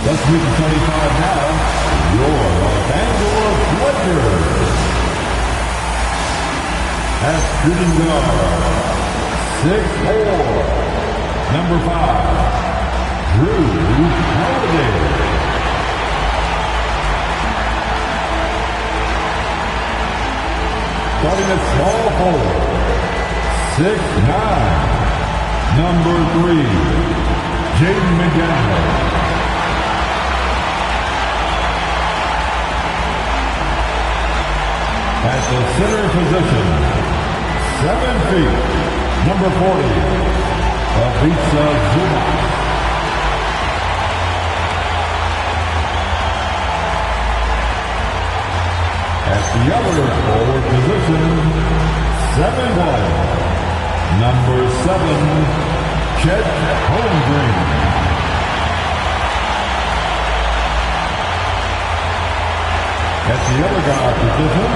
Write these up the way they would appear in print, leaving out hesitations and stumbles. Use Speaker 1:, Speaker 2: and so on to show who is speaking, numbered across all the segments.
Speaker 1: Let's move to 25 now. Your Los Angeles Lakers. At shooting guard, 6'4", number 5, Drew Holiday. Starting at small forward, 6'9", number 3, Jaden McDaniel. At the center position, 7 feet, number 40, Ivica Zubac. At the other forward position, 7'1", number 7, Chet Holmgren. At the other guard position,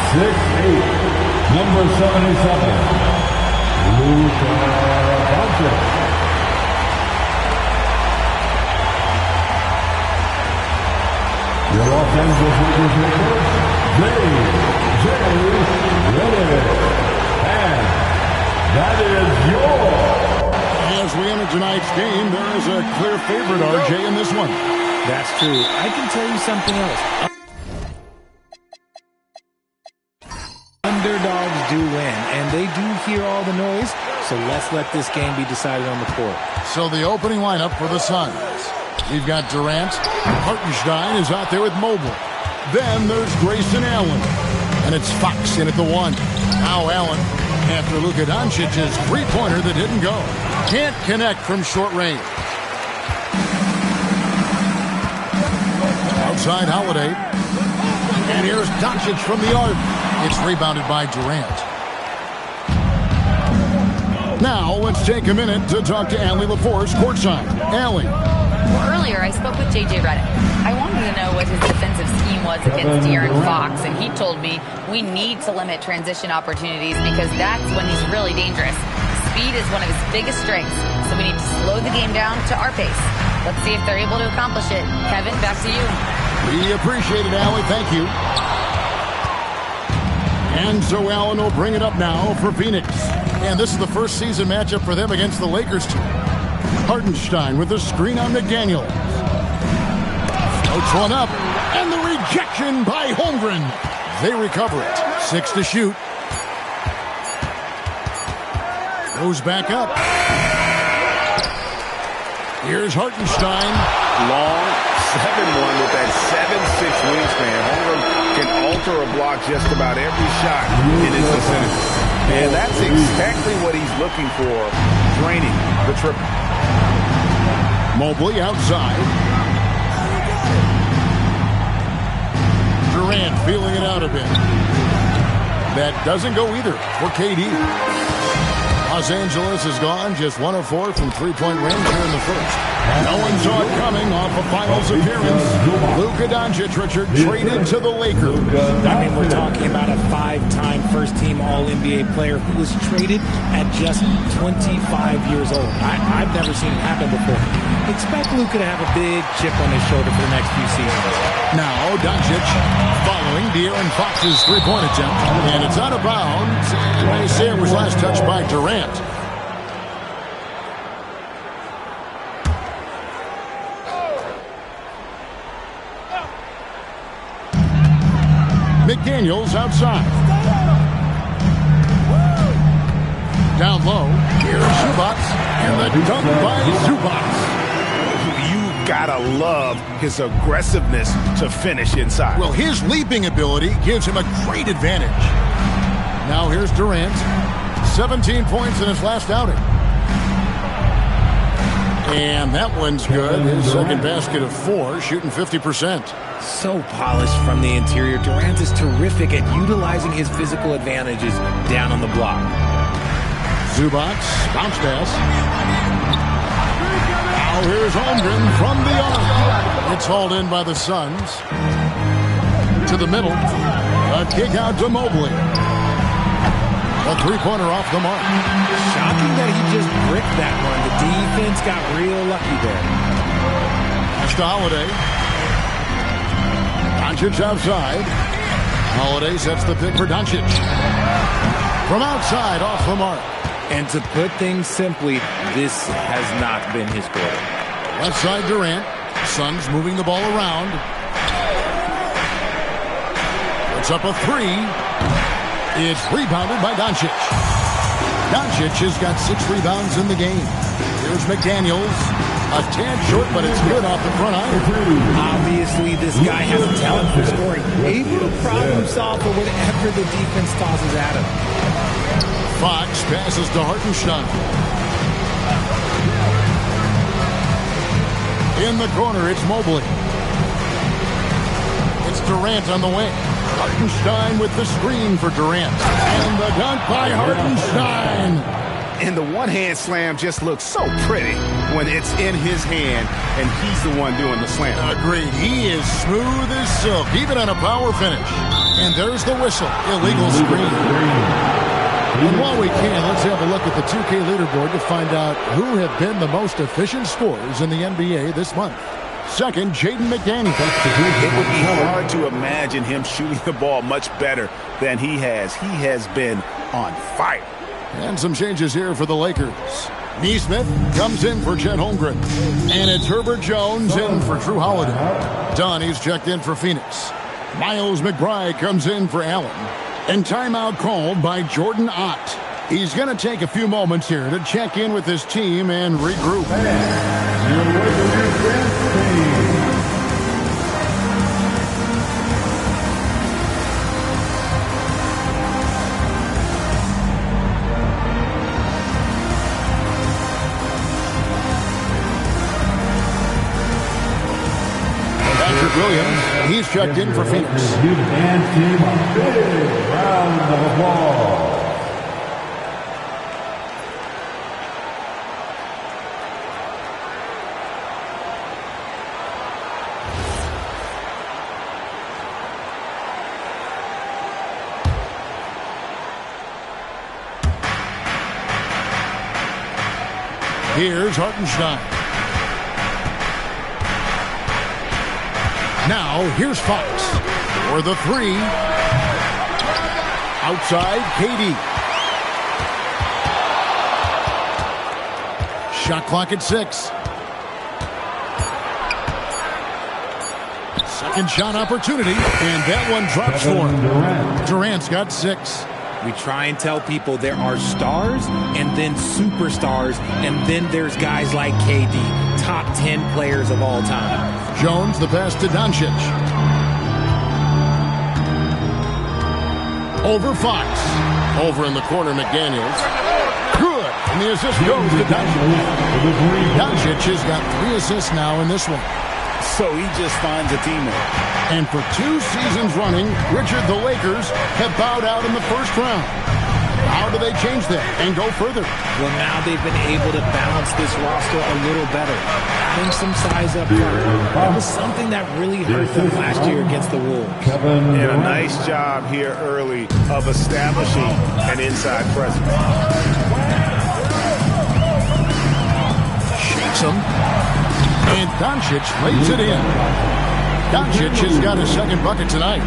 Speaker 1: 6'8", number 77, Luka Doncic. Your Los Angeles Lakers maker, J.J. Redick. And that is your.
Speaker 2: As we enter tonight's game, there is a clear favorite, RJ, in this one.
Speaker 3: That's true. I can tell you something else. Underdogs do win, and they do hear all the noise, so let's let this game be decided on the court.
Speaker 2: So the opening lineup for the Suns. We've got Durant. Hartenstein is out there with Mobley. Then there's Grayson Allen. And it's Fox in at the 1. Now Allen, after Luka Doncic's three-pointer that didn't go. Can't connect from short range. Outside Holiday. And here's Doncic from the arc. It's rebounded by Durant. Now let's take a minute to talk to Allie LaForce courtside. Allie.
Speaker 4: Well, earlier I spoke with J.J. Redick. I wanted to know what his defensive scheme was against De'Aaron Fox, and he told me we need to limit transition opportunities because that's when he's really dangerous. Speed is one of his biggest strengths, so we need to slow the game down to our pace. Let's see if they're able to accomplish it. Kevin, back to you.
Speaker 2: We appreciate it, Allie. Thank you. And so Allen will bring it up now for Phoenix. And this is the first season matchup for them against the Lakers team. Hartenstein with the screen on McDaniel. Floats one up. And the rejection by Holmgren. They recover it. 6 to shoot. Goes back up. Here's Hartenstein.
Speaker 5: Long 7-1 with that 7'6" wingspan. Holmgren can alter a block just about every shot in his vicinity. And that's exactly what he's looking for, draining the triple.
Speaker 2: Mobley outside. Durant feeling it out a bit. That doesn't go either for KD. Los Angeles is gone, just 1 of 4 from three-point range here in the first. No one saw it coming off a finals appearance. Luka Doncic, Richard, traded to the Lakers.
Speaker 3: I mean, we're talking about a 5-time first-team All-NBA player who was traded at just 25 years old. I've never seen it happen before. Expect Luka to have a big chip on his shoulder for the next few seasons.
Speaker 2: Now, Doncic following De'Aaron Fox's three-point attempt. And it's out of bounds. They say it was last touched by Durant. McDaniels outside. Down low. Here's Zubac. And the dunk by Zubac.
Speaker 5: You gotta love his aggressiveness to finish inside.
Speaker 2: Well, his leaping ability gives him a great advantage. Now here's Durant. 17 points in his last outing. And that one's good. His second basket of 4, shooting 50%.
Speaker 3: So polished from the interior. Durant is terrific at utilizing his physical advantages down on the block.
Speaker 2: Zubac, bounce pass. Now here's Holmgren from the arc. It's hauled in by the Suns. To the middle. A kick out to Mobley. A three-pointer off the mark.
Speaker 3: Shocking that he just bricked that one. The defense got real lucky there.
Speaker 2: Pass to Holiday. Doncic outside. Holiday sets the pick for Doncic. From outside, off the mark.
Speaker 3: And to put things simply, this has not been his quarter.
Speaker 2: Left side Durant. Suns moving the ball around. Puts up a three. It's rebounded by Doncic. Doncic has got 6 rebounds in the game. Here's McDaniels. A tad short, but it's good off the front iron.
Speaker 3: Obviously, this guy has a talent for scoring. Able to problem solve for whatever the defense tosses at him.
Speaker 2: Fox passes to Hartenstein. In the corner, it's Mobley. It's Durant on the wing. Hartenstein with the screen for Durant. And the dunk by Hartenstein.
Speaker 5: And the one-hand slam just looks so pretty when it's in his hand and he's the one doing the slam.
Speaker 2: Agreed. He is smooth as silk, even on a power finish. And there's the whistle. Illegal screen. And while we can, let's have a look at the 2K leaderboard to find out who have been the most efficient scorers in the NBA this month. Second, Jaden McDaniels.
Speaker 5: It would be hard to imagine him shooting the ball much better than he has. He has been on fire.
Speaker 2: And some changes here for the Lakers. Neesmith comes in for Chet Holmgren. And it's Herbert Jones in for Drew Holiday. Dunn, he's checked in for Phoenix. Miles McBride comes in for Allen. And timeout called by Jordan Ott. He's going to take a few moments here to check in with his team and regroup. Williams, he's checked in for Phoenix.
Speaker 1: And team a big round of applause.
Speaker 2: Here's Hartenstein. Now, here's Fox for the three. Outside, KD. Shot clock at 6. Second shot opportunity, and that one drops for him. Durant's got 6.
Speaker 3: We try and tell people there are stars and then superstars, and then there's guys like KD, top 10 players of all time.
Speaker 2: Jones, the pass to Doncic. Over Fox. Over in the corner, McDaniels. Good. And the assist goes to Doncic. Doncic has got 3 assists now in this one.
Speaker 5: So he just finds a teammate.
Speaker 2: And for 2 seasons running, Richard, the Lakers have bowed out in the first round. How do they change that and go further?
Speaker 3: Well, now they've been able to balance this roster a little better, adding some size up front. That was something that really hurt them last year against the Wolves.
Speaker 5: And a nice job here early of establishing an inside presence.
Speaker 2: Shakes him. And Doncic lays it in. Doncic has got his second bucket tonight.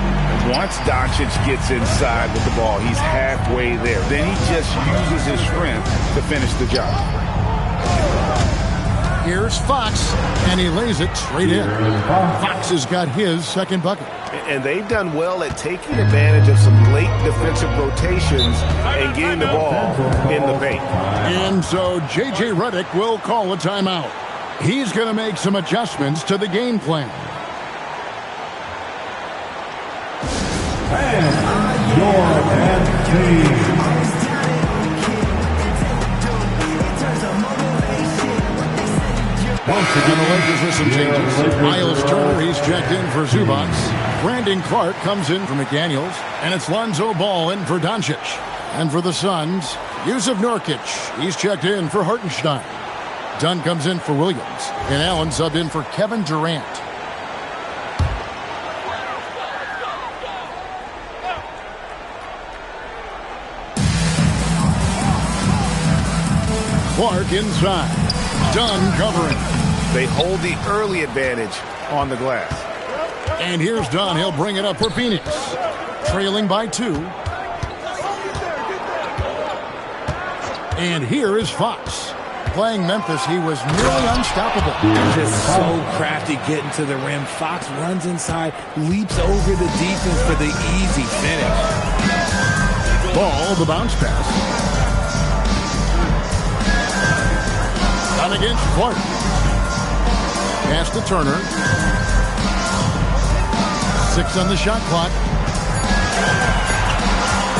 Speaker 5: Once Doncic gets inside with the ball, he's halfway there. Then he just uses his strength to finish the job.
Speaker 2: Here's Fox, and he lays it straight in. Fox has got his second bucket.
Speaker 5: And they've done well at taking advantage of some late defensive rotations and getting the ball in the paint.
Speaker 2: And so J.J. Redick will call a timeout. He's going to make some adjustments to the game plan.
Speaker 1: And your team.
Speaker 2: Once again, the Lakers with some changes. Miles Turner, he's checked in for Zubac. Brandon Clark comes in for McDaniels. And it's Lonzo Ball in for Doncic. And for the Suns, Yusuf Nurkic, he's checked in for Hartenstein. Dunn comes in for Williams. And Allen subbed in for Kevin Durant. Clark inside. Dunn covering.
Speaker 5: They hold the early advantage on the glass.
Speaker 2: And here's Dunn. He'll bring it up for Phoenix. Trailing by 2. And here is Fox. Playing Memphis, he was nearly unstoppable.
Speaker 3: Just so crafty getting to the rim. Fox runs inside, leaps over the defense for the easy finish.
Speaker 2: Ball, the bounce pass. Done against Clark. Pass to Turner. 6 on the shot clock.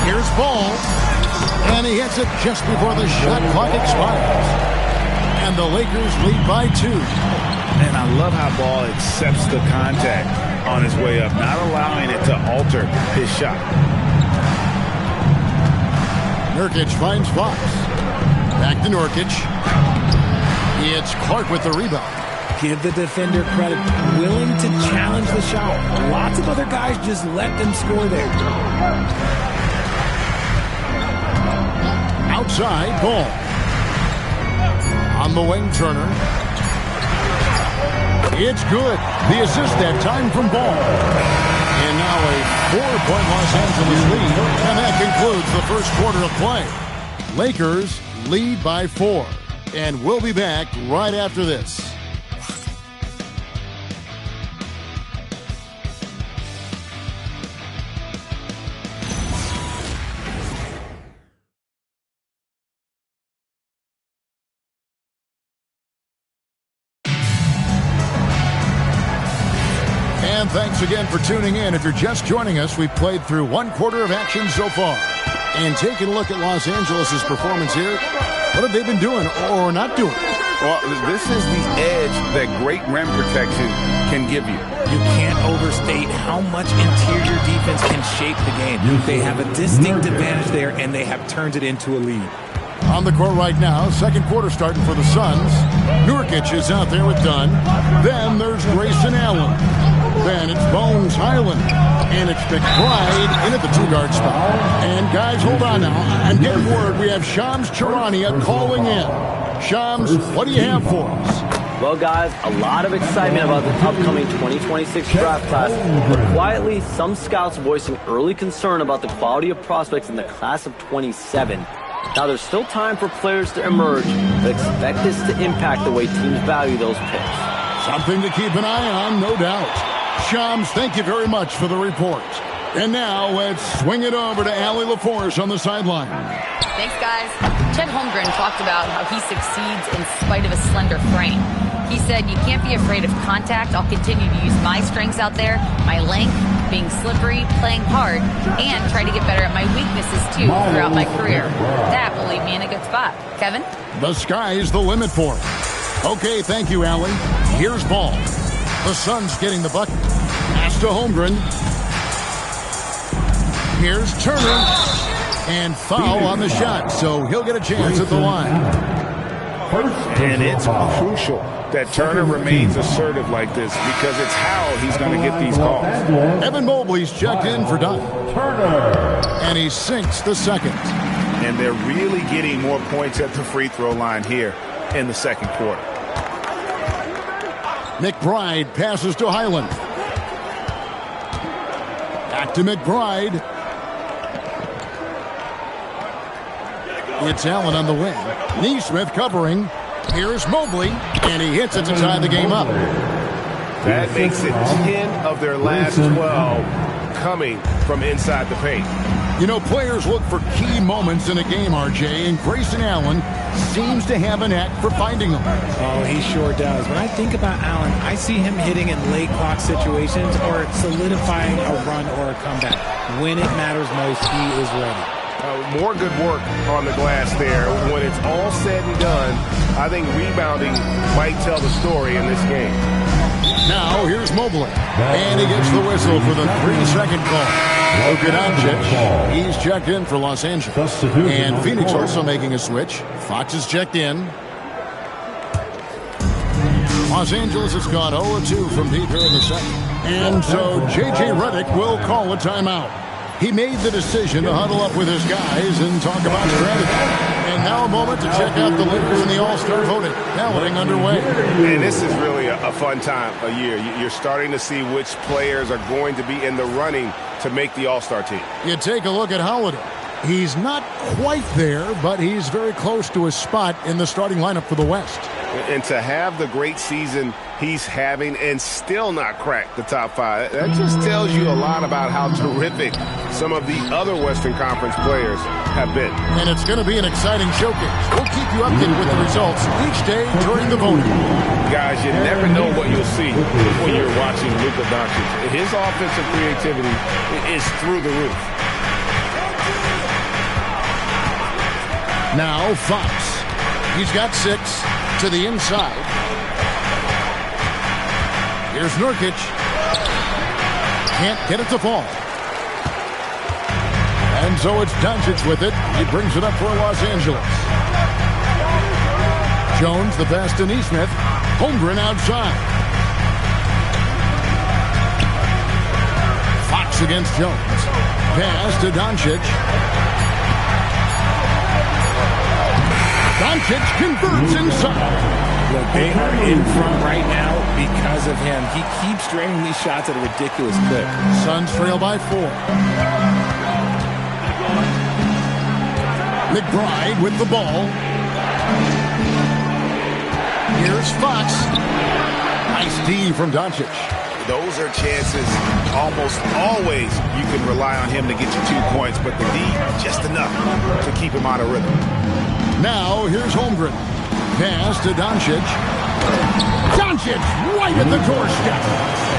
Speaker 2: Here's Ball. And he hits it just before the shot clock expires. And the Lakers lead by 2.
Speaker 5: And I love how Ball accepts the contact on his way up, not allowing it to alter his shot.
Speaker 2: Nurkic finds Fox. Back to Nurkic. It's Clark with the rebound.
Speaker 3: Give the defender credit. Willing to challenge the shot. Lots of other guys just let them score there.
Speaker 2: Outside, Ball. On the wing, Turner. It's good. The assist that time from Ball. And now a 4-point Los Angeles lead. And that concludes the first quarter of play. Lakers lead by 4. And we'll be back right after this. And thanks again for tuning in. If you're just joining us, we've played through 1 quarter of action so far. And taking a look at Los Angeles' performance here, what have they been doing or not doing?
Speaker 5: Well, this is the edge that great rim protection can give you.
Speaker 3: You can't overstate how much interior defense can shape the game. They have a distinct advantage there, and they have turned it into a lead.
Speaker 2: On the court right now, second quarter starting for the Suns. Nurkic is out there with Dunn. Then there's Grayson Allen. Then it's Bones Highland. And it's McBride in at the 2-guard spot. And guys, hold on now. I'm getting word we have Shams Charania calling in. Shams, what do you have for us?
Speaker 6: Well, guys, a lot of excitement about the upcoming 2026 draft class, but quietly, some scouts voicing early concern about the quality of prospects in the class of 27. Now, there's still time for players to emerge, but expect this to impact the way teams value those picks.
Speaker 2: Something to keep an eye on, no doubt. Shams, thank you very much for the report. And now let's swing it over to Allie LaForce on the sideline.
Speaker 4: Thanks, guys. Chet Holmgren talked about how he succeeds in spite of a slender frame. He said, you can't be afraid of contact. I'll continue to use my strengths out there, my length, being slippery, playing hard, and try to get better at my weaknesses, too, throughout my career. That will leave me in a good spot. Kevin?
Speaker 2: The sky's the limit for him. Okay, thank you, Allie. Here's Ball. The Suns getting the bucket. Pass to Holmgren. Here's Turner. And foul on the shot, so he'll get a chance at the line.
Speaker 5: And it's crucial that Turner remains assertive like this because it's how he's going to get these calls.
Speaker 2: Evan Mobley's checked in for Dunn. And he sinks the second.
Speaker 5: And they're really getting more points at the free throw line here in the second quarter.
Speaker 2: McBride passes to Highland. Back to McBride. It's Allen on the wing. Neesmith covering. Here's Mobley, and he hits it to tie the game up.
Speaker 5: That makes it 10 of their last 12 coming from inside the paint.
Speaker 2: You know, players look for key moments in a game, RJ, and Grayson Allen seems to have a knack for finding them.
Speaker 3: Oh, he sure does. When I think about Allen, I see him hitting in late clock situations or solidifying a run or a comeback. When it matters most, he is ready.
Speaker 5: More good work on the glass there. When it's all said and done, I think rebounding might tell the story in this game.
Speaker 2: Now, here's Mobley. And he gets the whistle for the 3-second call. Luka Doncic, he's checked in for Los Angeles. And Phoenix also making a switch. Fox is checked in. Los Angeles has gone 0-2 from deep here in the second. And so J.J. Redick will call a timeout. He made the decision to huddle up with his guys and talk about strategy. And now a moment to check out the leaders in the All-Star voting. Balloting underway.
Speaker 5: And this is really a fun time of year. You're starting to see which players are going to be in the running to make the All-Star team.
Speaker 2: You take a look at Holiday. He's not quite there, but he's very close to his spot in the starting lineup for the West.
Speaker 5: And to have the great season he's having and still not crack the top 5, that just tells you a lot about how terrific some of the other Western Conference players have been.
Speaker 2: And it's going to be an exciting showcase. We'll keep you updated with the results each day during the voting.
Speaker 5: Guys, you never know what you'll see when you're watching Luka Doncic. His offensive creativity is through the roof.
Speaker 2: Now Fox. He's got 6 to the inside. Here's Nurkic. Can't get it to fall. And so it's Doncic with it. He brings it up for Los Angeles. Jones, the pass to Neesmith. Holmgren outside. Fox against Jones. Pass to Doncic. Doncic converts inside.
Speaker 3: Look, they are in front right now because of him. He keeps draining these shots at a ridiculous clip.
Speaker 2: Suns trail by 4. McBride with the ball. Here's Fox. Nice D from Doncic.
Speaker 5: Those are chances almost always you can rely on him to get you 2 points, but the D just enough to keep him out of rhythm.
Speaker 2: Now, here's Holmgren. Pass to Doncic. Doncic right at the doorstep.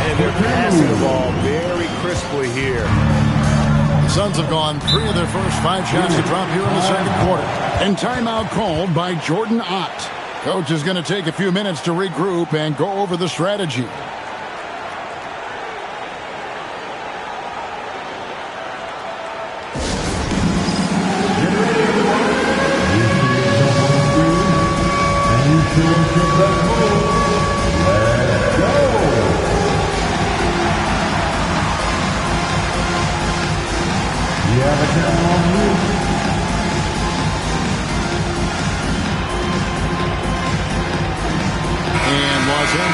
Speaker 5: And they're passing the ball very crisply here.
Speaker 2: The Suns have gone 3 of their first 5 shots to drop here in the second quarter. And timeout called by Jordan Ott. Coach is going to take a few minutes to regroup and go over the strategy.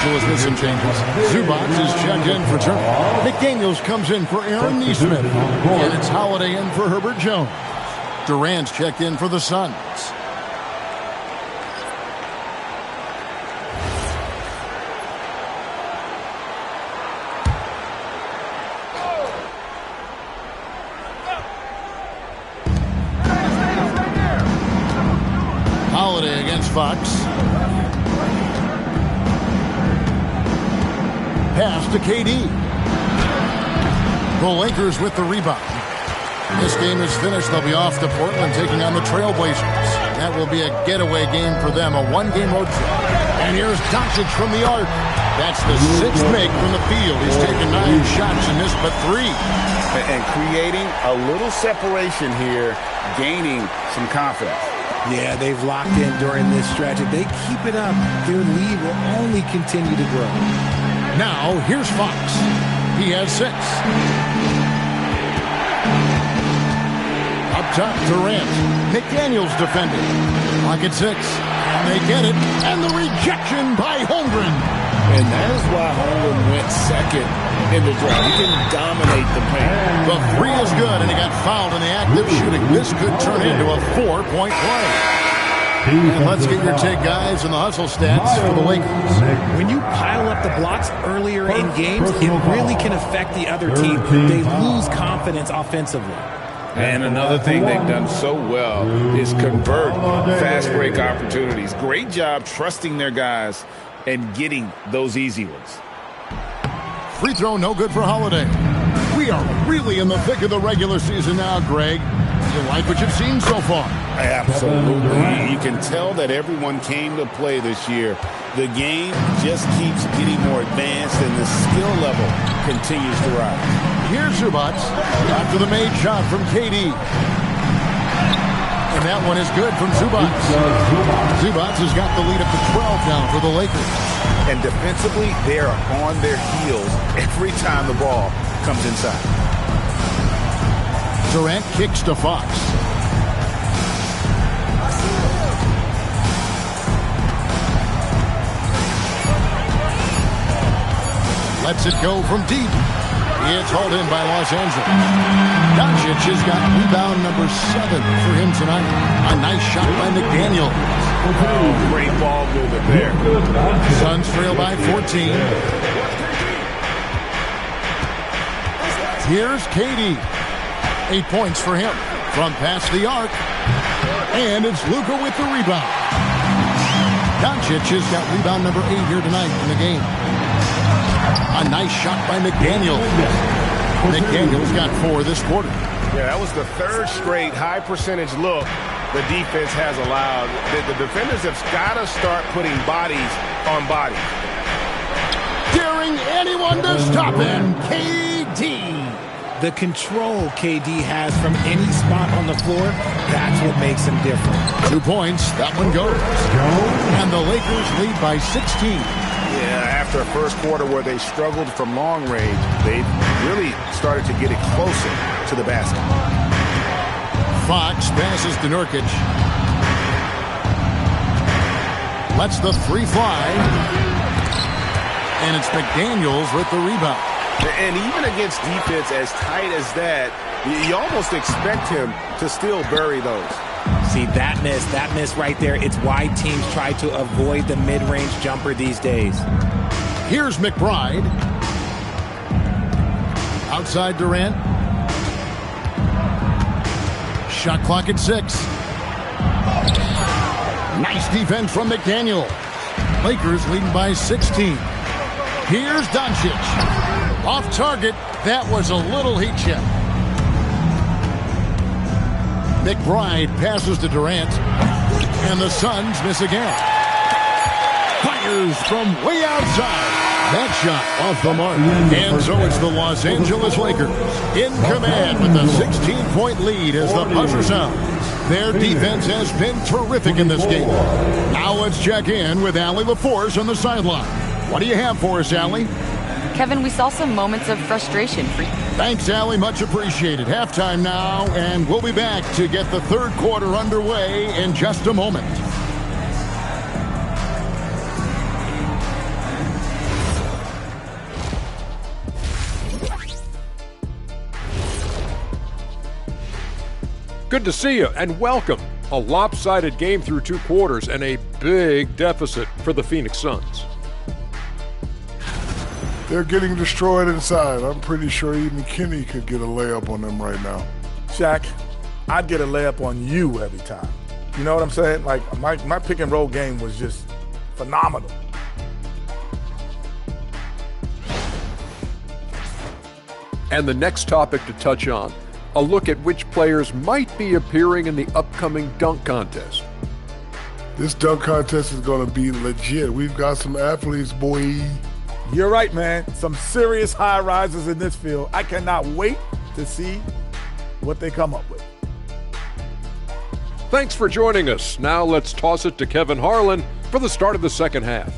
Speaker 2: With some changes. Zubac is checked in for turn. McDaniels comes in for Aaron Neesmith. And it's Holiday in for Herbert Jones. Durant's checked in for the Suns. Holiday against Fox. Pass to KD. The Lakers with the rebound. This game is finished. They'll be off to Portland taking on the Trailblazers. That will be a getaway game for them, a 1-game road trip. And here's Doncic from the arc. That's the 6th make from the field. He's taken 9 shots and missed but 3.
Speaker 5: And creating a little separation here, gaining some confidence.
Speaker 3: Yeah, they've locked in during this stretch. If they keep it up, their lead will only continue to grow.
Speaker 2: Now, here's Fox. He has 6. Up top, Durant. McDaniels defending. Lock at 6. And they get it. And the rejection by Holmgren.
Speaker 3: And that is why Holmgren went second in the draw. He can dominate the paint.
Speaker 2: The 3 is good, and he got fouled in the act of shooting. This could turn into a 4-point play. And let's get your take, guys, on the hustle stats for the Lakers.
Speaker 3: When you pile up the blocks earlier in games, it really can affect the other team. They lose confidence offensively.
Speaker 5: And another thing they've done so well is convert fast break opportunities. Great job trusting their guys and getting those easy ones.
Speaker 2: Free throw no good for Holiday. We are really in the thick of the regular season now, Greg. You like what you've seen so far?
Speaker 5: Absolutely. You can tell that everyone came to play this year. The game just keeps getting more advanced and the skill level continues to rise.
Speaker 2: Here's Zubac after the made shot from KD. And that one is good from Zubac. Zubac has got the lead up to 12 now for the Lakers.
Speaker 5: And defensively, they are on their heels every time the ball comes inside.
Speaker 2: Durant kicks to Fox. Lets it go from deep. It's hauled in by Los Angeles. Doncic has got rebound number 7 for him tonight. A nice shot by McDaniel.
Speaker 5: Oh, great ball movement there.
Speaker 2: Suns trail by 14. Here's KD. 8 points for him from past the arc. And it's Luka with the rebound. Doncic has got rebound number 8 here tonight in the game. A nice shot by McDaniel. McDaniel's got 4 this quarter.
Speaker 5: Yeah, that was the 3rd straight high percentage look the defense has allowed. The defenders have got to start putting bodies on bodies.
Speaker 2: Daring anyone to stop him, KD.
Speaker 3: The control KD has from any spot on the floor, that's what makes him different.
Speaker 2: 2 points, that one goes. And the Lakers lead by 16.
Speaker 5: Yeah, after a first quarter where they struggled from long range, they really started to get it closer to the basket.
Speaker 2: Fox passes to Nurkic. Lets the 3 fly. And it's McDaniels with the rebound.
Speaker 5: And even against defense as tight as that, you almost expect him to still bury those.
Speaker 3: See, that miss right there, it's why teams try to avoid the mid-range jumper these days.
Speaker 2: Here's McBride. Outside Durant. Shot clock at 6. Nice defense from McDaniel. Lakers leading by 16. Here's Doncic. Off target. That was a little heat check. McBride passes to Durant. And the Suns miss again. Fires from way outside. That shot off the mark. And so it's the Los Angeles Lakers in command with a 16-point lead as the buzzer sounds. Their defense has been terrific in this game. Now let's check in with Allie LaForce on the sideline. What do you have for us, Allie?
Speaker 4: Kevin, we saw some moments of frustration.
Speaker 2: Thanks, Allie. Much appreciated. Halftime now, and we'll be back to get the 3rd quarter underway in just a moment.
Speaker 7: Good to see you, and welcome. A lopsided game through 2 quarters and a big deficit for the Phoenix Suns.
Speaker 8: They're getting destroyed inside. I'm pretty sure even Kenny could get a layup on them right now.
Speaker 9: Shaq, I'd get a layup on you every time. You know what I'm saying? Like, my pick and roll game was just phenomenal.
Speaker 7: And the next topic to touch on, a look at which players might be appearing in the upcoming dunk contest.
Speaker 8: This dunk contest is going to be legit. We've got some athletes, boy.
Speaker 9: You're right, man. Some serious high risers in this field. I cannot wait to see what they come up with.
Speaker 7: Thanks for joining us. Now let's toss it to Kevin Harlan for the start of the second half.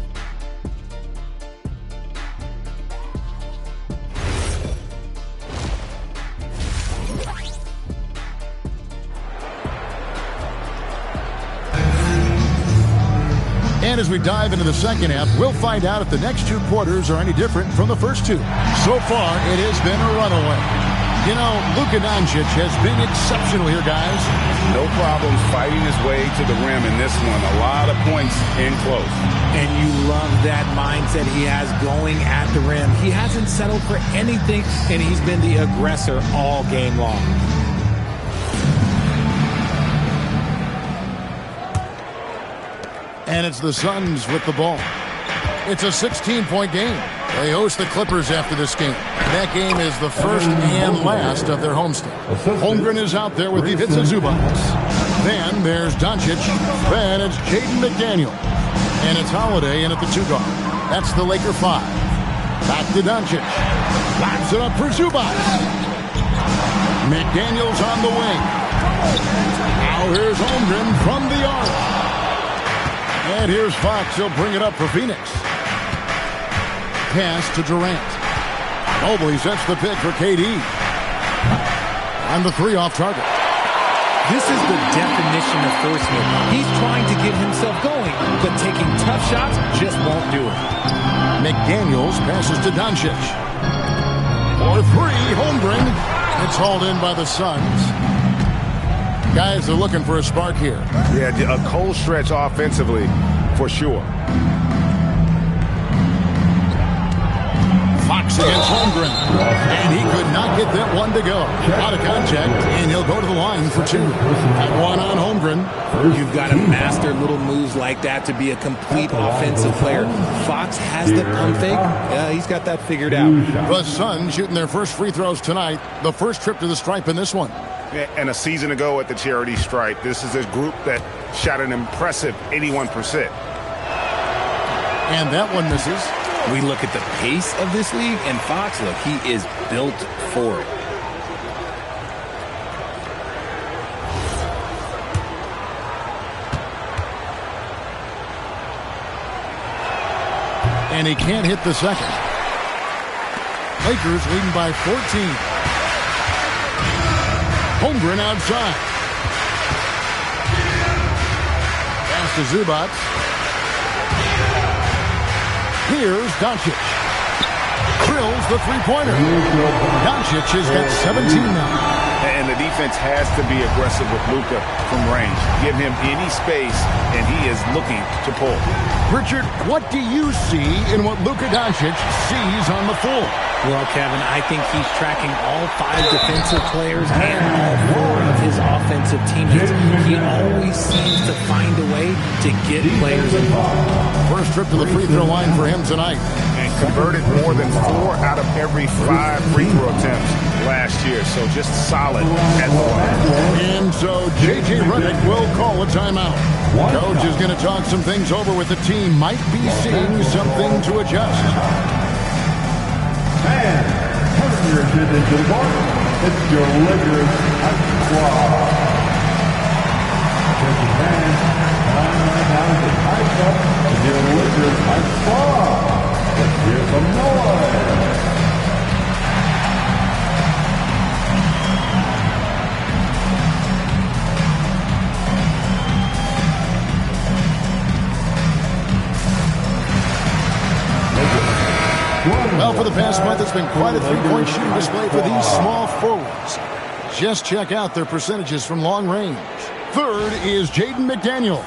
Speaker 2: And as we dive into the second half, we'll find out if the next 2 quarters are any different from the first 2. So far, it has been a runaway. You know, Luka Doncic has been exceptional here, guys.
Speaker 5: No problems fighting his way to the rim in this one. A lot of points in close.
Speaker 3: And you love that mindset he has going at the rim. He hasn't settled for anything, and he's been the aggressor all game long.
Speaker 2: And it's the Suns with the ball. It's a 16-point game. They host the Clippers after this game. That game is the first and last of their homestand. Holmgren is out there with the Ivica Zubac. Then there's Doncic. Then it's Jaden McDaniel. And it's Holiday in at the 2 guard. That's the Laker 5. Back to Doncic. Lines it up for Zubac. McDaniel's on the wing. Now here's Holmgren from the arc. And here's Fox. He'll bring it up for Phoenix. Pass to Durant. Mobley sets the pick for KD. And the 3 off target.
Speaker 3: This is the definition of forceman. He's trying to get himself going, but taking tough shots just won't do it.
Speaker 2: McDaniels passes to Doncic. For 3, Holmgren. It's hauled in by the Suns. Guys are looking for a spark here.
Speaker 5: Yeah, a cold stretch offensively, for sure.
Speaker 2: Fox against Holmgren. And he could not get that one to go. Out of contact, and he'll go to the line for 2. That one on Holmgren.
Speaker 3: You've got to master little moves like that to be a complete offensive player. Fox has the pump fake. He's got that figured out.
Speaker 2: The Suns shooting their first free throws tonight. The first trip to the stripe in this one.
Speaker 5: And a season ago at the charity stripe, this is a group that shot an impressive 81%.
Speaker 2: And that one misses.
Speaker 3: We look at the pace of this league, and Fox, look, he is built for it.
Speaker 2: And he can't hit the second. Lakers leading by 14. Holmgren outside. Pass to Zubac. Here's Doncic. Drills the three-pointer. Doncic has got 17 now.
Speaker 5: And the defense has to be aggressive with Luka from range. Give him any space, and he is looking to pull.
Speaker 2: Richard, what do you see in what Luka Doncic sees on the floor?
Speaker 3: Well, Kevin, I think he's tracking all 5 defensive players and all 4 of his offensive teammates. He always seems to find a way to get players involved.
Speaker 2: First trip to the free throw line for him tonight.
Speaker 5: And converted more than 4 out of every 5 free throw attempts last year. So just solid at the line.
Speaker 2: And so J.J. Redick will call a timeout. Coach is going to talk some things over with the team. Might be seeing something to adjust.
Speaker 1: And turn your attention to the court. It's your Lakers Ice Squad. Attention fans, time right now to ice up to your Lakers Ice Squad. Let's hear some noise.
Speaker 2: Well, for the past month, it's been quite a three-point shooting display for these small forwards. Just check out their percentages from long range. Third is Jaden McDaniels.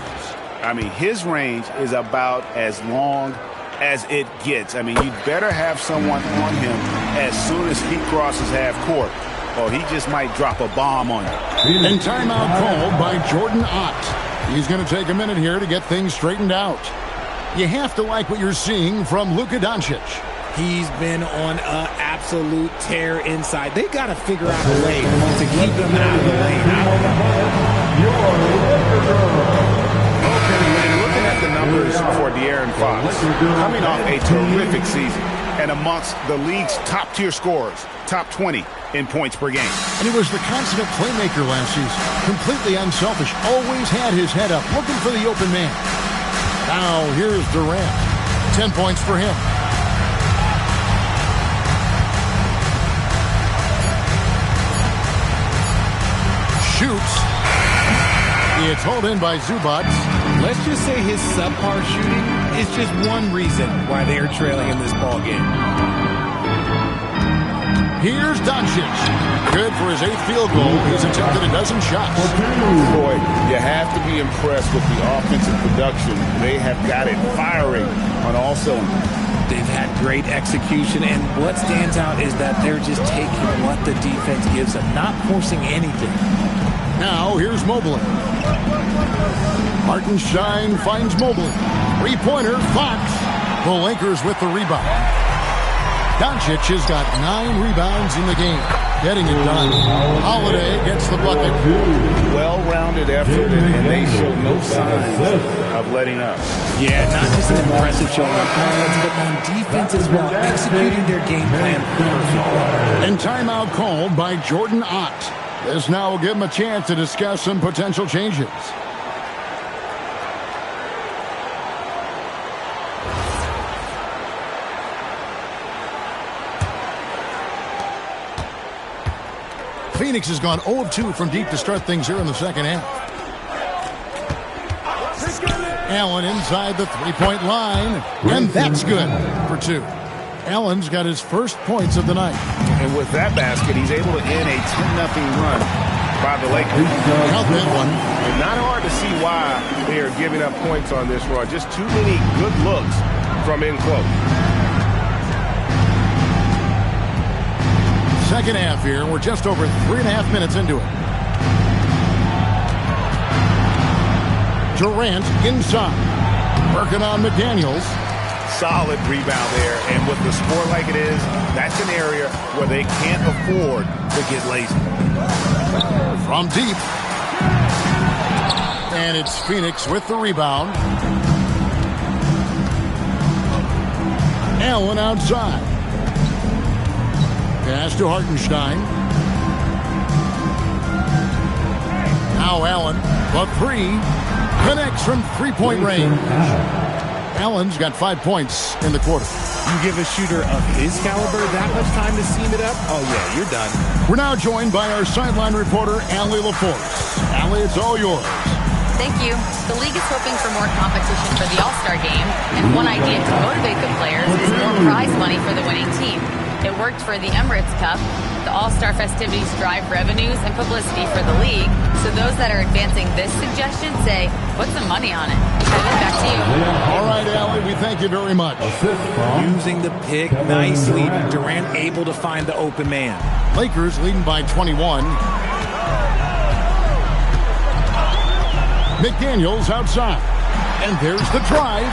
Speaker 5: I mean, his range is about as long as it gets. I mean, you'd better have someone on him as soon as he crosses half court, or he just might drop a bomb on you.
Speaker 2: And timeout called by Jordan Ott. He's going to take a minute here to get things straightened out. You have to like what you're seeing from Luka Doncic.
Speaker 3: He's been on an absolute tear inside. They got to figure out a way to keep him out of the lane.
Speaker 5: Okay, and looking at the numbers for De'Aaron Fox, coming off a terrific season and amongst the league's top-tier scorers, top 20 in points per game.
Speaker 2: And he was the consummate playmaker last season. Completely unselfish. Always had his head up, looking for the open man. Now, here's Durant. 10 points for him. Shoots. It's hauled in by Zubac.
Speaker 3: Let's just say his subpar shooting is just one reason why they are trailing in this ball game.
Speaker 2: Here's Doncic. Good for his 8th field goal. He's attempted a dozen shots.
Speaker 5: Boy, you have to be impressed with the offensive production. They have got it firing on all cylinders.
Speaker 3: They've had great execution, and what stands out is that they're just taking what the defense gives them, not forcing anything.
Speaker 2: Now, here's Mobley. Hartenstein finds Mobley. Three-pointer, Fox. The Lakers with the rebound. Doncic has got 9 rebounds in the game. Getting it done. Holiday gets the bucket.
Speaker 5: Well-rounded effort, and they show no signs of letting up.
Speaker 3: Yeah, not just an impressive showing on offense, but on defense as well, executing their game plan perfectly.
Speaker 2: And timeout called by Jordan Ott. This now will give him a chance to discuss some potential changes. Phoenix has gone 0 of 2 from deep to start things here in the second half. Allen inside the three-point line, and that's good for 2. Allen's got his first points of the night.
Speaker 5: And with that basket, he's able to end a 10-0 run by the Lakers.
Speaker 2: Count that one.
Speaker 5: And not hard to see why they are giving up points on this run. Just too many good looks from in close.
Speaker 2: Second half here. We're just over 3.5 minutes into it. Durant inside. Working on McDaniels.
Speaker 5: Solid rebound there. And with the score like it is, that's an area where they can't afford to get lazy.
Speaker 2: From deep. And it's Phoenix with the rebound. Allen outside. Pass to Hartenstein. Now Allen, the three, connects from three-point range. Allen's got 5 points in the quarter.
Speaker 3: You give a shooter of his caliber that much time to seam it up? Oh, yeah, you're done.
Speaker 2: We're now joined by our sideline reporter, Allie LaForce. Allie, it's all yours.
Speaker 4: Thank you. The league is hoping for more competition for the All-Star game, and one idea to motivate the players is more prize money for the winning team. It worked for the Emirates Cup. The All-Star festivities drive revenues and publicity for the league, so those that are advancing this suggestion say, put some money on it. Kevin, back to you.
Speaker 2: All right, Allie, we thank you very much.
Speaker 3: Using the pick nicely. Durant able to find the open man.
Speaker 2: Lakers leading by 21. McDaniels outside. And there's the drive.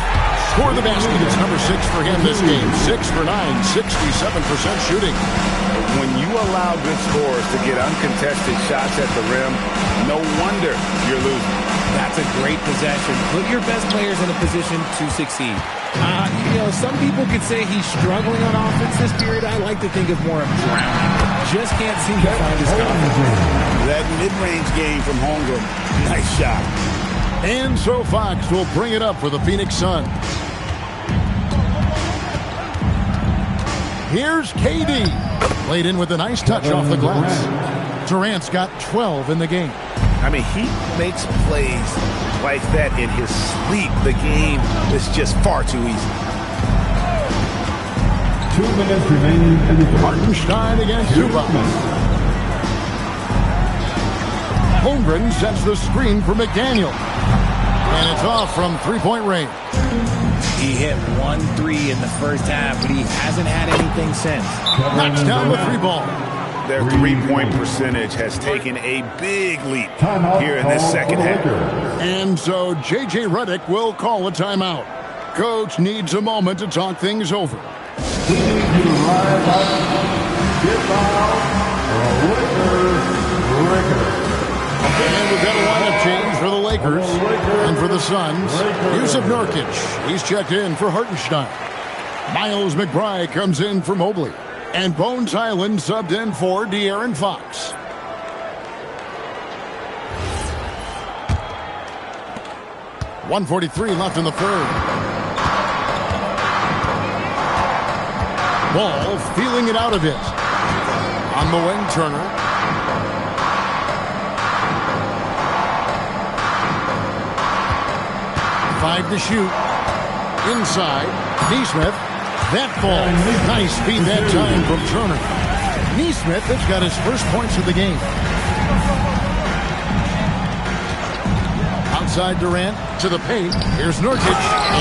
Speaker 2: Score the basket. It's number 6 for him this game. 6 for 9, 67% shooting.
Speaker 5: When you allow good scorers to get uncontested shots at the rim, no wonder you're losing.
Speaker 3: That's a great possession. Put your best players in a position to succeed. Some people could say he's struggling on offense this period. I like to think of more of drowning. Just can't seem to find his confidence.
Speaker 5: That mid-range game from Holmgren, nice shot.
Speaker 2: And so Fox will bring it up for the Phoenix Suns. Here's KD. Played in with a nice touch off the glass. Durant's got 12 in the game.
Speaker 5: I mean, he makes plays like that in his sleep. The game is just far too easy.
Speaker 1: 2 minutes remaining in the
Speaker 2: Hartenstein against Zubac. Holmgren sets the screen for McDaniel. And it's off from three-point range.
Speaker 3: He hit 1 3 in the first half, but he hasn't had anything since.
Speaker 2: Knocks down the 3 ball.
Speaker 5: Their three-point percentage has taken a big leap here in this second half.
Speaker 2: And so J.J. Redick will call a timeout. Coach needs a moment to talk things over.
Speaker 1: We need you to rise up, get out, Lakers.
Speaker 2: And we've got a lineup change for the Lakers and for the Suns. Yusuf Nurkic, he's checked in for Hartenstein. Miles McBride comes in for Mobley. And Bones Highland subbed in for De'Aaron Fox. .143 left in the third. Ball feeling it out a bit. On the wing, Turner. Five to shoot. Inside. Nesmith. That ball. Nice feed that time from Turner. Nesmith has got his first points of the game. Outside Durant to the paint. Here's Nurkic.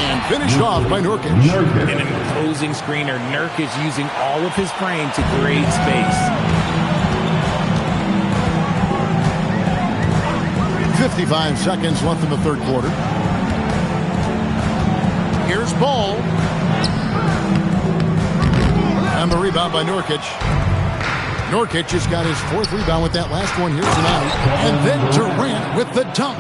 Speaker 2: And finished off by Nurkic.
Speaker 3: An imposing screener. Nurkic using all of his frame to create space.
Speaker 2: 55 seconds left in the third quarter. Here's Ball. And the rebound by Nurkic. Nurkic has got his 4th rebound with that last one here tonight. And then Durant with the dunk.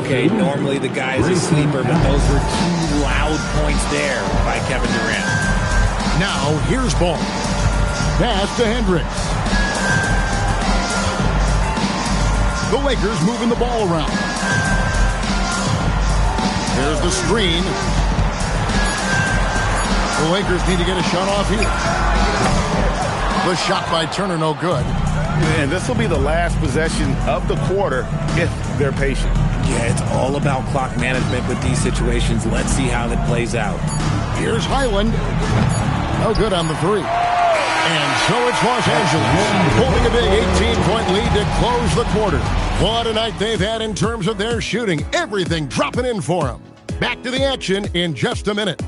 Speaker 3: Okay, normally the guy's a sleeper, but those were 2 loud points there by Kevin Durant.
Speaker 2: Now, here's Ball. Pass to Hendricks. The Lakers moving the ball around. Here's the screen. The Lakers need to get a shot off here. The shot by Turner, no good.
Speaker 5: And this will be the last possession of the quarter if they're patient.
Speaker 3: Yeah, it's all about clock management with these situations. Let's see how that plays out.
Speaker 2: Here's Highland. No good on the three. And so it's Los Angeles holding a big 18-point lead to close the quarter. What a night they've had in terms of their shooting. Everything dropping in for them. Back to the action in just a minute.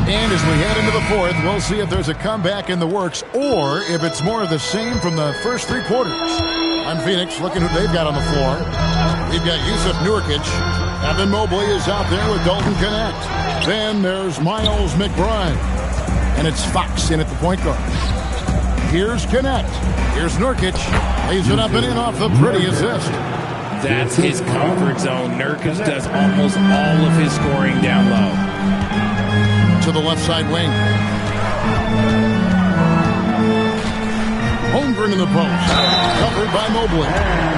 Speaker 2: And as we head into the fourth, we'll see if there's a comeback in the works or if it's more of the same from the first three quarters. On Phoenix, looking who they've got on the floor. We've got Yusuf Nurkic. Evan Mobley is out there with Dalton Connect. Then there's Miles McBride. And it's Fox in at the point guard. Here's Connect. Here's Nurkic. Lays it up and in off the pretty assist.
Speaker 3: That's his comfort zone. Nurkic does almost all of his scoring down low.
Speaker 2: To the left side wing. Holmgren in the post. Covered by Mobley.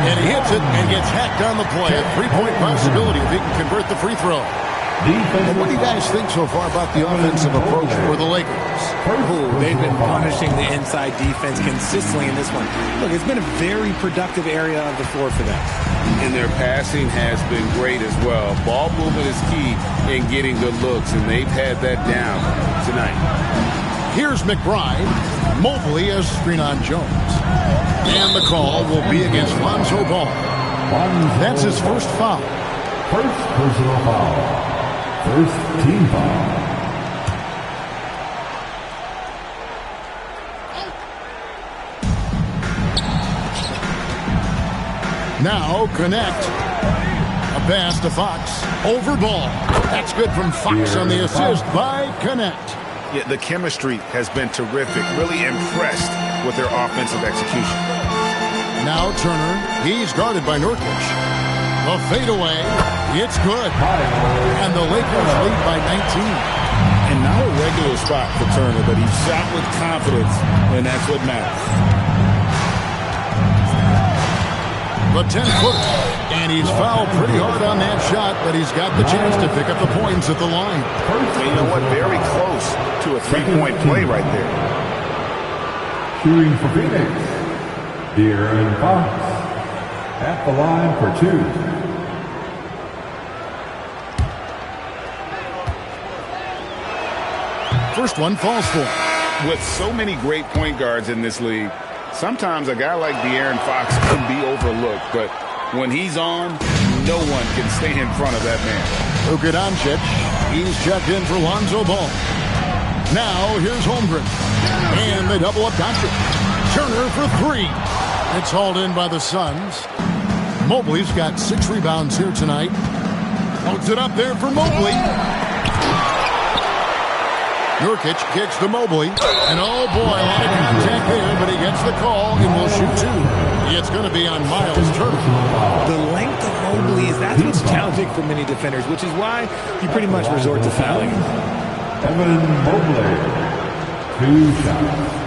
Speaker 2: And he hits it and gets hacked on the play. A three-point possibility if he can convert the free throw. And what do you guys think so far about the offensive approach for the Lakers?
Speaker 3: They've been punishing the inside defense consistently in this one. Look, it's been a very productive area of the floor for them.
Speaker 5: And their passing has been great as well. Ball movement is key in getting good looks, and they've had that down tonight.
Speaker 2: Here's McBride. Mobley as screen on Jones. And the call will be against Lonzo Ball. That's his first foul.
Speaker 1: First personal foul. First team foul.
Speaker 2: Now Connect. A pass to Fox. Over Ball. That's good from Fox on the assist by Connect.
Speaker 5: Yeah, the chemistry has been terrific. Really impressed with their offensive execution.
Speaker 2: Now Turner. He's guarded by Nurkic. A fadeaway. It's good. And the Lakers lead by 19.
Speaker 5: And not a regular spot for Turner, but he shot with confidence, and that's what matters.
Speaker 2: The 10-footer. And he's fouled pretty hard on that shot, but he's got the chance to pick up the points at the line.
Speaker 5: And you know what? Very close to a three-point play right there.
Speaker 1: Shooting for Phoenix, De'Aaron Fox at the line for two.
Speaker 2: First one falls for.
Speaker 5: With so many great point guards in this league, sometimes a guy like De'Aaron Fox can be overlooked, but when he's on, no one can stay in front of that man.
Speaker 2: Luka Doncic, he's checked in for Lonzo Ball. Now here's Holmgren. And they double up Doncic. Turner for three. It's hauled in by the Suns. Mobley's got 6 rebounds here tonight. Loads it up there for Mobley. Nurkic kicks to Mobley. And oh boy, a lot of contact there, but he gets the call and will shoot 2. It's going to be on Miles Turner.
Speaker 3: The length of Mobley that's what's challenging for many defenders, which is why you pretty much resort to fouling him.
Speaker 1: Evan Mobley, 2 shots.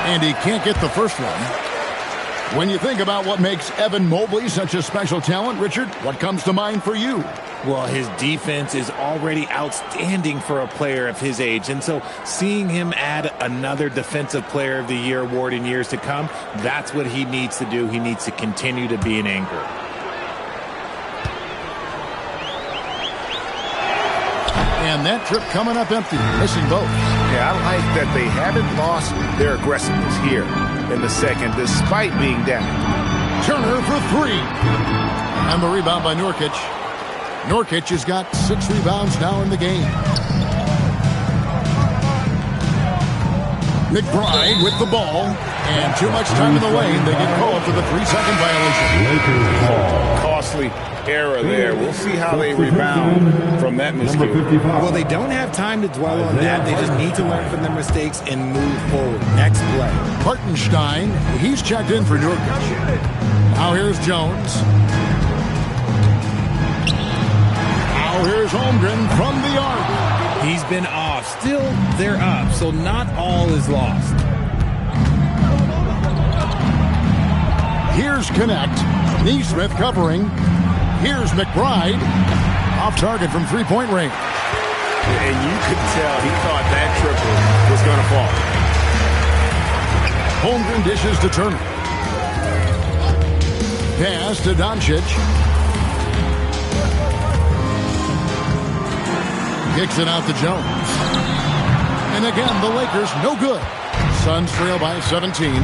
Speaker 2: And he can't get the first one. When you think about what makes Evan Mobley such a special talent, Richard, what comes to mind for you?
Speaker 3: Well, his defense is already outstanding for a player of his age. And so seeing him add another Defensive Player of the Year award in years to come, that's what he needs to do. He needs to continue to be an anchor.
Speaker 2: And that trip coming up empty, missing both.
Speaker 5: Yeah, I like that they haven't lost their aggressiveness here in the second, despite being down.
Speaker 2: Turner for 3. And the rebound by Nurkic. Nurkic has got 6 rebounds now in the game. McBride with the ball. And too much time in the lane. They get called for the 3-second violation.
Speaker 5: Costly error there. We'll see how they rebound from that mistake.
Speaker 3: Well, they don't have time to dwell on that. They just need to learn from their mistakes and move forward. Next play.
Speaker 2: Hartenstein, he's checked in for Nurkic. Now here's Jones. Now here's Holmgren from the arc.
Speaker 3: He's been off. Still, they're up, so not all is lost.
Speaker 2: Here's Connect. Neesmith covering. Here's McBride. Off target from three-point range.
Speaker 5: And you could tell he thought that triple was going to fall.
Speaker 2: Holmgren dishes to Turner. Pass to Doncic. Kicks it out to Jones. And again, the Lakers no good. Suns trail by 17.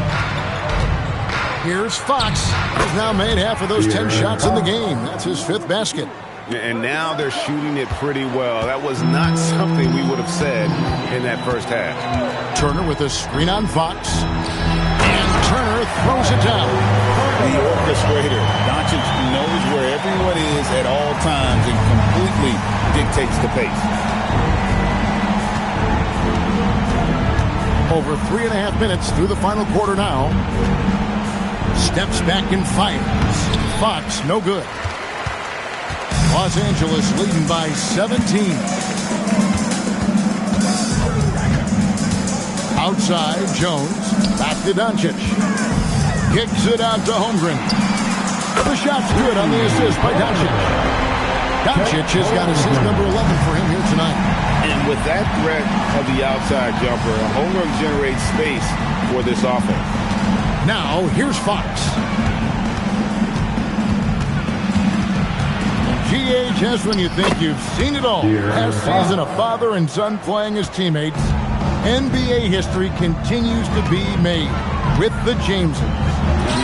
Speaker 2: Here's Fox. He's now made half of those 10 shots in the game. That's his 5th basket.
Speaker 5: And now they're shooting it pretty well. That was not something we would have said in that first half.
Speaker 2: Turner with a screen on Fox. And Turner throws it down.
Speaker 1: The orchestrator. Doncic knows where everyone is at all times and completely dictates the pace.
Speaker 2: Over 3.5 minutes through the final quarter now. Steps back and fires. Fox, no good. Los Angeles leading by 17. Outside, Jones. Back to Doncic. Kicks it out to Holmgren. The shot's good on the assist by Doncic. Doncic has got assist number 11 for him here tonight.
Speaker 5: And with that threat of the outside jumper, Holmgren generates space for this offense.
Speaker 2: Now, here's Fox. GHS, when you think you've seen it all. Last season, a father and son playing as teammates. NBA history continues to be made with the Jameses.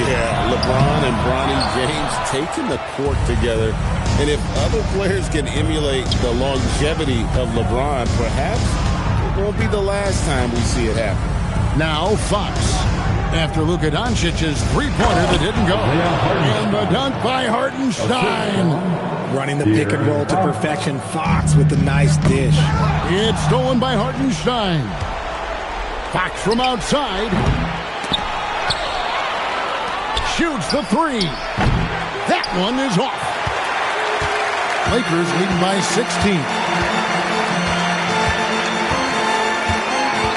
Speaker 1: Yeah, LeBron and Bronny James taking the court together. And if other players can emulate the longevity of LeBron, perhaps it won't be the last time we see it happen.
Speaker 2: Now Fox. After Luka Doncic's three-pointer that didn't go. And the dunk by Hartenstein.
Speaker 3: Running the pick and roll to perfection. Fox with the nice dish.
Speaker 2: It's stolen by Hartenstein. Fox from outside. Shoots the three. That one is off. Lakers leading by 16.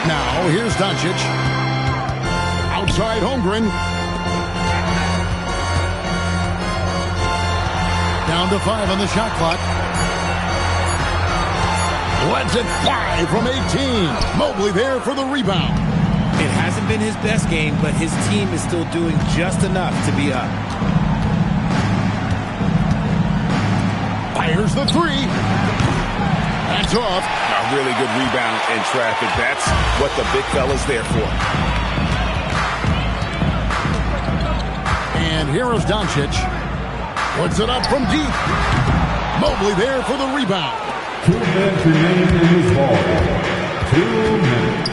Speaker 2: Now here's Doncic. Outside Holmgren. Down to 5 on the shot clock. Lets it fly from 18. Mobley there for the rebound.
Speaker 3: It hasn't been his best game, but his team is still doing just enough to be up.
Speaker 2: Fires the three. That's off.
Speaker 5: A really good rebound in traffic. That's what the big fella's there for.
Speaker 2: And here is Doncic. Puts it up from deep. Mobley there for the rebound.
Speaker 1: 2 minutes remaining in this ball. 2 minutes.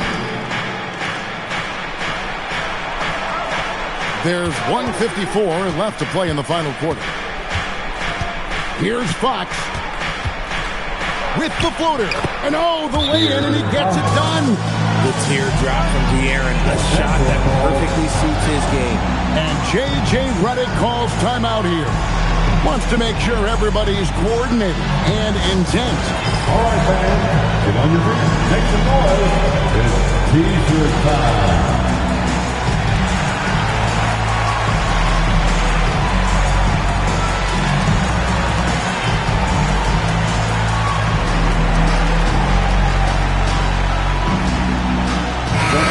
Speaker 2: There's 1:54 left to play in the final quarter. Here's Fox. With the floater. And oh, the lay-in, and he gets it done.
Speaker 3: The teardrop from De'Aaron. A shot that perfectly suits his game.
Speaker 2: And J.J. Redick calls timeout here. Wants to make sure everybody's coordinated and intent.
Speaker 1: All right, fans. Get on your feet. Make some noise. It's T-shirt time.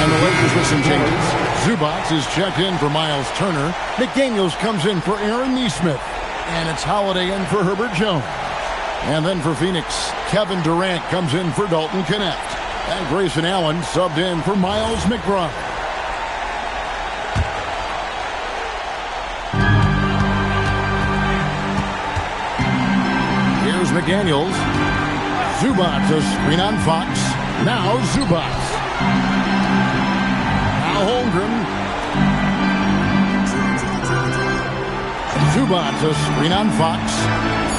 Speaker 2: And the Lakers with some changes. Zubac is checked in for Miles Turner. McDaniels comes in for Aaron Nesmith. And it's Holiday in for Herbert Jones. And then for Phoenix, Kevin Durant comes in for Dalton Knecht. And Grayson Allen subbed in for Miles McBride. Here's McDaniels. Zubac to screen on Fox. Now Zubac. Now Holmgren. Zubac to screen on Fox.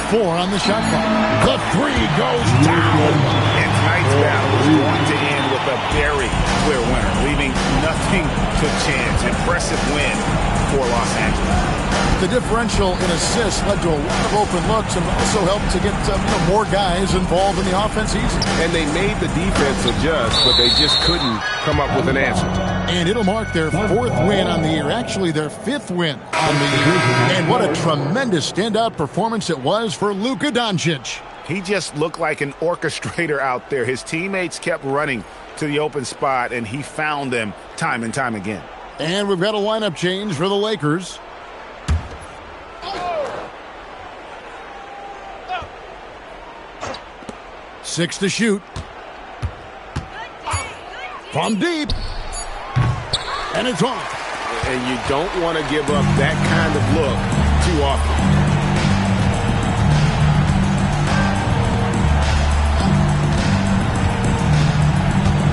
Speaker 2: 4 on the shot clock. The three goes down.
Speaker 5: And tonight's battle is going to end with a very clear winner, leaving nothing to chance. Impressive win for Los Angeles.
Speaker 2: The differential in assists led to a lot of open looks and also helped to get more guys involved in the offense easy.
Speaker 5: And they made the defense adjust, but they just couldn't come up with an answer.
Speaker 2: And it'll mark their 4th win on the year. Actually, their 5th win on the year. And what a tremendous standout performance it was for Luka Doncic.
Speaker 5: He just looked like an orchestrator out there. His teammates kept running to the open spot, and he found them time and time again.
Speaker 2: And we've got a lineup change for the Lakers. Six to shoot. From deep. And it's off.
Speaker 5: And you don't want to give up that kind of look too often.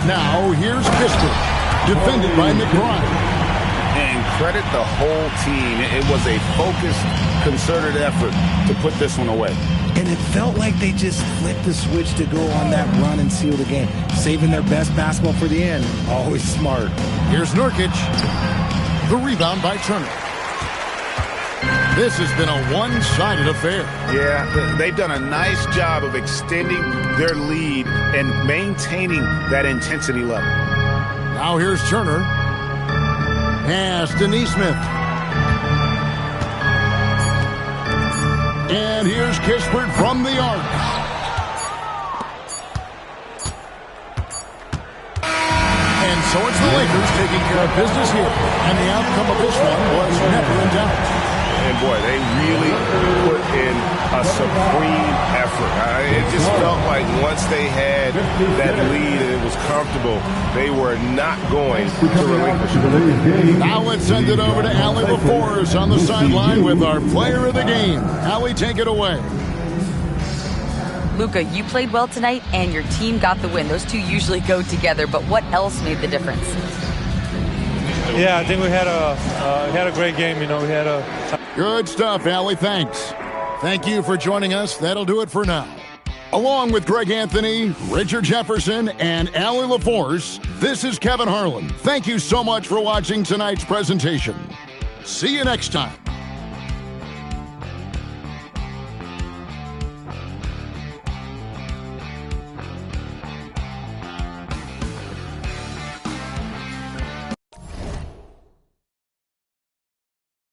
Speaker 2: Now here's Kispert, defended by McBride.
Speaker 5: And credit the whole team. It was a focused, concerted effort to put this one away.
Speaker 3: And it felt like they just flipped the switch to go on that run and seal the game. Saving their best basketball for the end. Always smart.
Speaker 2: Here's Nurkic. The rebound by Turner. This has been a one-sided affair.
Speaker 5: Yeah, they've done a nice job of extending their lead and maintaining that intensity level.
Speaker 2: Now here's Turner. Pass to Nesmith. And here's Kispert from the arc. And so it's the Lakers taking care of business here. And the outcome of this one was never in doubt.
Speaker 5: And boy, they really put in a supreme effort. It just felt like once they had that lead and it was comfortable, they were not going to relinquish it.
Speaker 2: Now let's send it over to Allie LaForce on the sideline with our player of the game. Allie, take it away.
Speaker 4: Luka, you played well tonight, and your team got the win. Those two usually go together, but what else made the difference?
Speaker 10: Yeah, I think we had a great game. You know, we had a
Speaker 2: good stuff, Allie. Thanks. Thank you for joining us. That'll do it for now. Along with Greg Anthony, Richard Jefferson, and Allie LaForce, this is Kevin Harlan. Thank you so much for watching tonight's presentation. See you next time.